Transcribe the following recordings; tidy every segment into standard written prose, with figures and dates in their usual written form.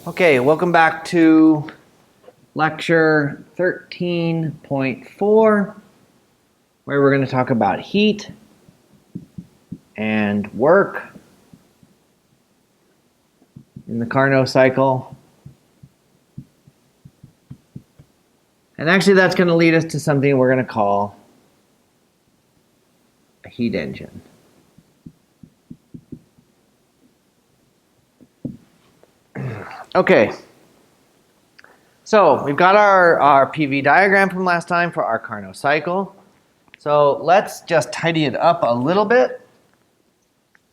Okay, welcome back to lecture 13.4, where we're going to talk about heat and work in the Carnot cycle. And actually that's going to lead us to something we're going to call a heat engine. Okay, so we've got our PV diagram from last time for our Carnot cycle. So let's just tidy it up a little bit.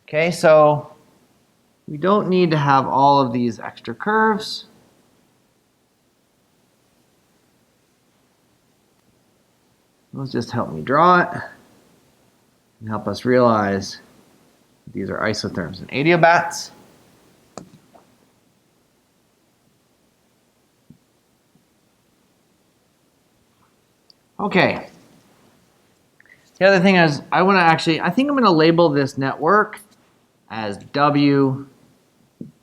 Okay, so we don't need to have all of these extra curves. Let's just help me draw it and help us realize these are isotherms and adiabats. Okay. The other thing is I think I'm going to label this network as W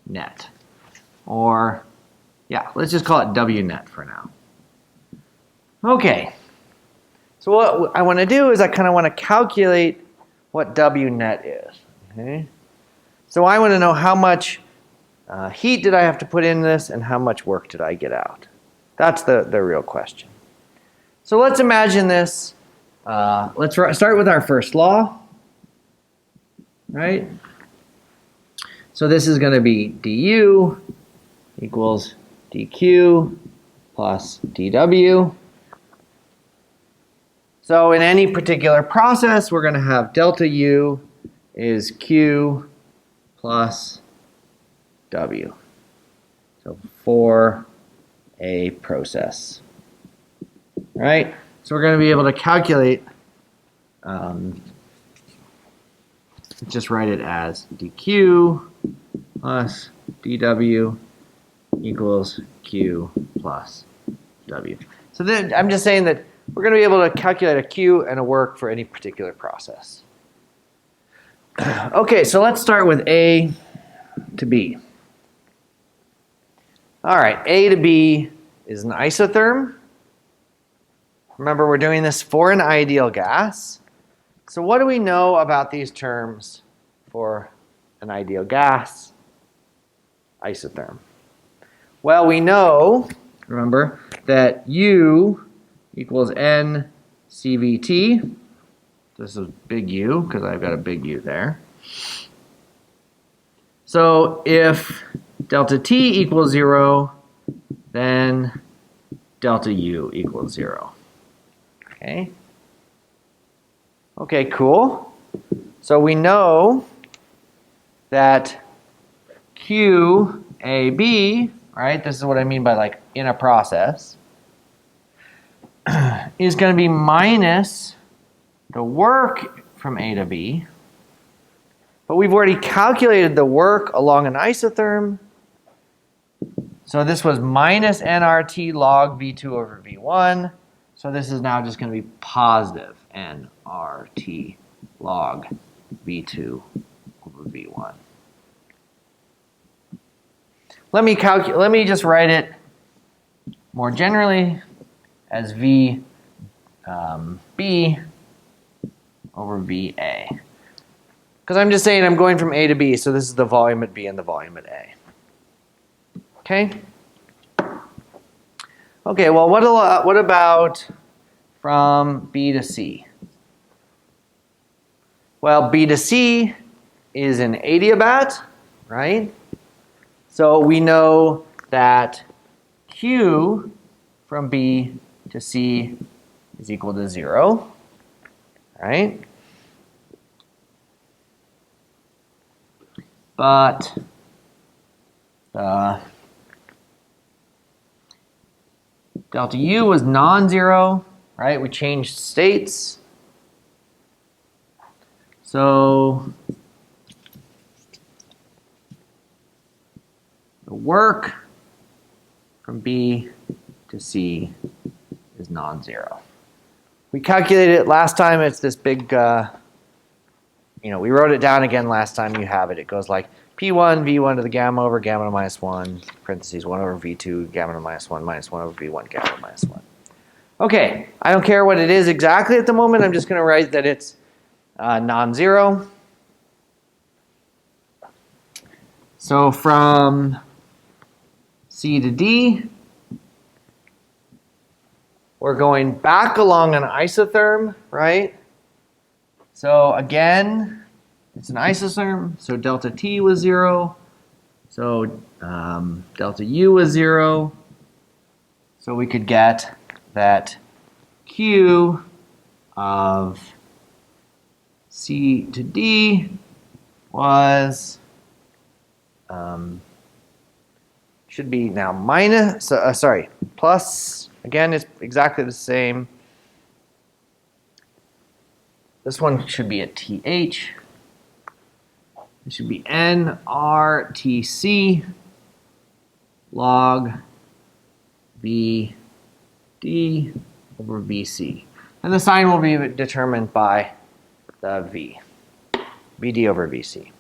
net. Or, yeah, let's just call it W net for now. Okay. So what I want to do is I kind of want to calculate what W net is. Okay. So I want to know how much heat did I have to put in this and how much work did I get out. That's the real question. So let's imagine this. Let's start with our first law, right? So this is going to be du equals dq plus dw. So in any particular process, we're going to have delta U is Q plus W. So for a process. Right? So we're going to be able to calculate, just write it as dq plus dw equals q plus w. So then I'm just saying that we're going to be able to calculate a q and a work for any particular process. Okay, so let's start with A to B. All right, A to B is an isotherm. Remember, we're doing this for an ideal gas. So what do we know about these terms for an ideal gas isotherm? Well, we know, remember, that U equals N C.B.T. This is big U because I've got a big U there. So if delta T equals 0, then delta U equals 0. Okay, cool. So we know that QAB, right, this is what I mean by like in a process, is going to be minus the work from A to B. But we've already calculated the work along an isotherm. So this was minus nRT log V2 over V1. So this is now just going to be positive nRT log V2 over V1. Let me just write it more generally as V B over VA. Because I'm just saying I'm going from A to B, so this is the volume at B and the volume at A. Okay? Okay, well, what about from B to C? Well, B to C is an adiabat, right? So we know that Q from B to C is equal to 0, right? But delta U was non-zero, right? We changed states. So the work from B to C is non-zero. We calculated it last time. It's this big, we wrote it down again last time. You have it. It goes like P1, V1 to the gamma over gamma to minus 1, parentheses 1 over V2, gamma to minus 1 over V1, gamma to minus 1. Okay, I don't care what it is exactly at the moment. I'm just going to write that it's non-zero. So from C to D, we're going back along an isotherm, right? So again, it's an isotherm, so delta T was 0. So delta U was 0. So we could get that Q of C to D was, should be now minus, plus, again, it's exactly the same. This one should be a TH. It should be nRTC log VD over VC. And the sign will be determined by the V, VD over VC.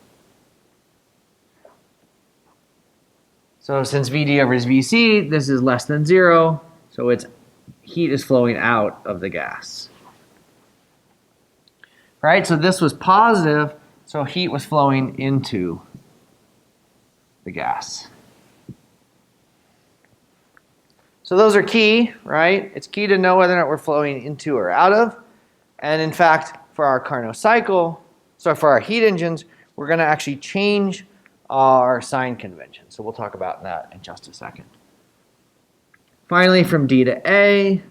So since VD over VC, this is less than 0, so its heat is flowing out of the gas. Right, so this was positive, so heat was flowing into the gas. So those are key, right? It's key to know whether or not we're flowing into or out of. And in fact, for our Carnot cycle, so for our heat engines, we're going to actually change our sign convention. So we'll talk about that in just a second. Finally, from D to A,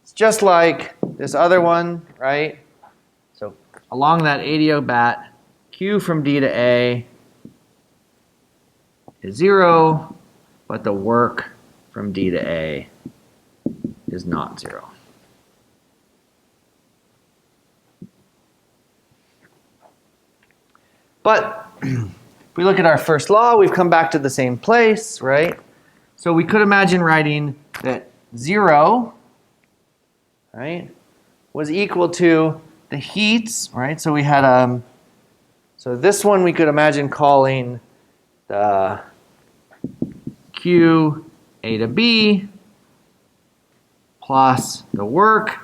it's just like this other one, right? So along that adiabat, Q from D to A is 0, but the work from D to A is not 0. But if we look at our first law, we've come back to the same place, right? So we could imagine writing that 0, right, was equal to the heats, right? So we had so this one we could imagine calling the Q A to B plus the work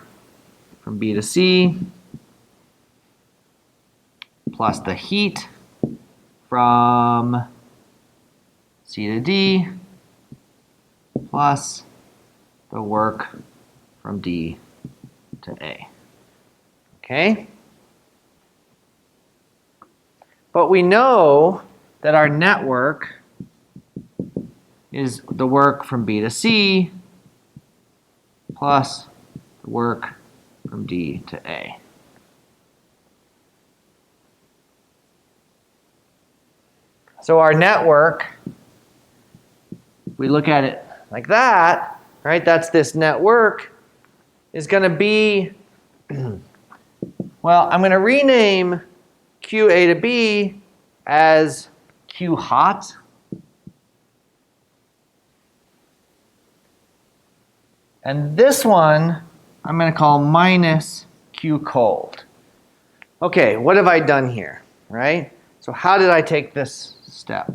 from B to C plus the heat from C to D plus the work from D to A. Okay? But we know that our network is the work from B to C plus the work from D to A. So our network, we look at it like that, right? That's this network is going to be, well, I'm going to rename Q A to B as Q hot. And this one, I'm going to call minus Q cold. Okay, what have I done here, right? So how did I take this step?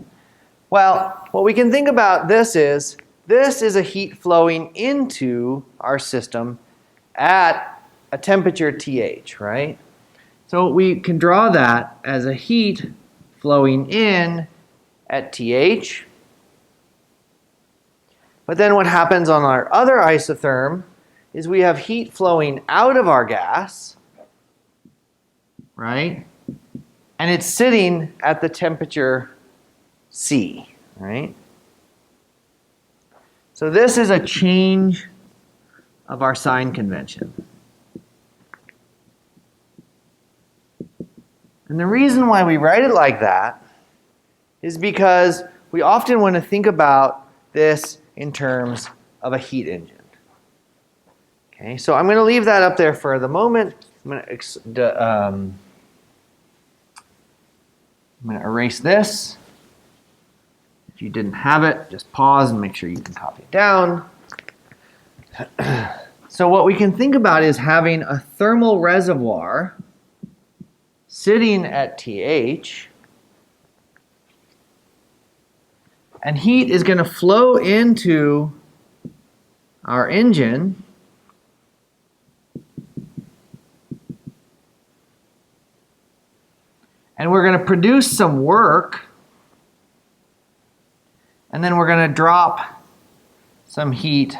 Well, what we can think about this is a heat flowing into our system at a temperature TH, right? So we can draw that as a heat flowing in at TH. But then what happens on our other isotherm is we have heat flowing out of our gas, right? And it's sitting at the temperature C, right? So this is a change of our sign convention. And the reason why we write it like that is because we often want to think about this in terms of a heat engine. Okay, so I'm going to leave that up there for the moment. I'm going to erase this. If you didn't have it, just pause and make sure you can copy it down. So what we can think about is having a thermal reservoir sitting at TH, And heat is going to flow into our engine. And we're going to produce some work. And then we're going to drop some heat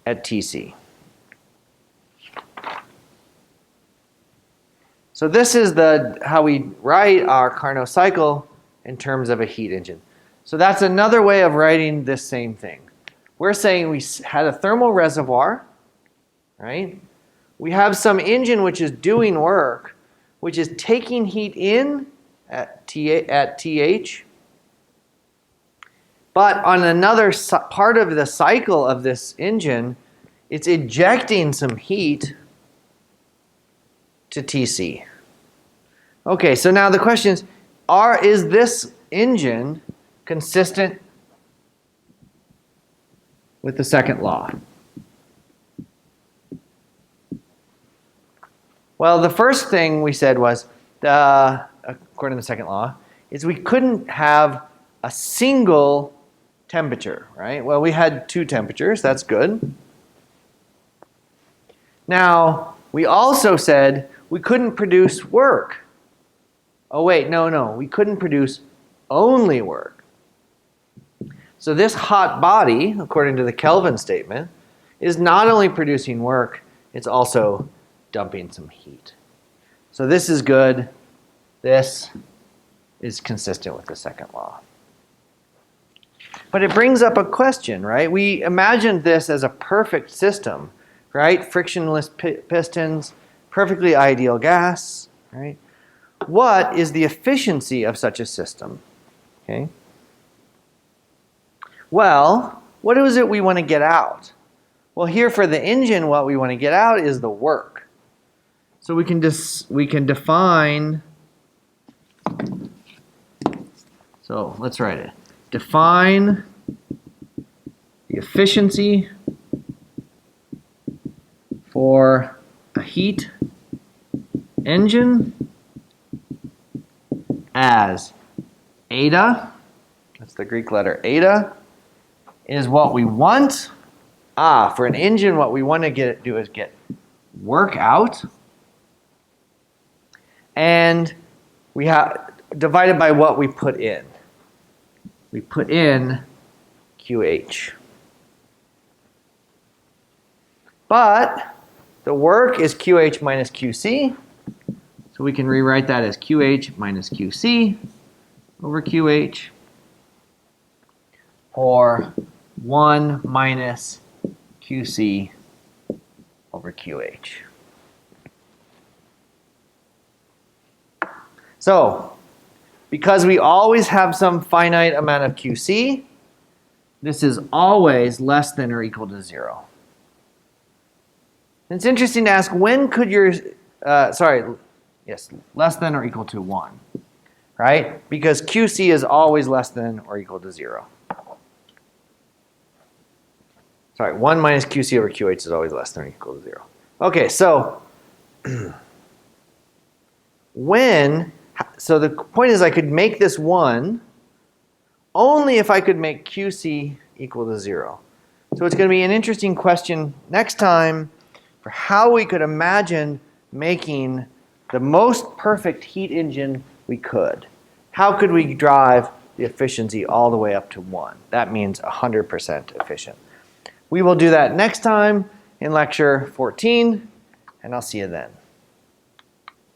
at TC. So this is how we write our Carnot cycle in terms of a heat engine. So that's another way of writing this same thing. We're saying we had a thermal reservoir, right? We have some engine which is doing work, which is taking heat in at TH. But on another part of the cycle of this engine, it's ejecting some heat to TC. Okay, so now the question is this engine consistent with the second law? Well, the first thing we said was, according to the second law, is we couldn't have a single temperature, right? Well, we had two temperatures, that's good. Now, we also said we couldn't produce work. Oh wait, no, we couldn't produce only work. So this hot body, according to the Kelvin statement, is not only producing work, it's also dumping some heat. So this is good. This is consistent with the second law. But it brings up a question, right? We imagined this as a perfect system, right? Frictionless pistons, perfectly ideal gas, right? What is the efficiency of such a system? Okay. Well, what is it we want to get out? Well, here for the engine, what we want to get out is the work. So we can define. So let's write it. Define the efficiency for a heat engine as eta, that's the Greek letter eta, is what we want. For an engine, what we want to do is get work out. And we have divided by what we put in. We put in QH. But the work is QH minus QC. So we can rewrite that as QH minus QC over QH, or 1 minus QC over QH. So, because we always have some finite amount of QC, this is always less than or equal to 0. It's interesting to ask, when could your, less than or equal to 1, right? Because QC is always less than or equal to 0. 1 minus QC over QH is always less than or equal to 0. Okay, so so the point is I could make this 1 only if I could make QC equal to 0. So it's going to be an interesting question next time for how we could imagine making the most perfect heat engine we could. How could we drive the efficiency all the way up to 1? That means 100% efficient. We will do that next time in lecture 14, and I'll see you then.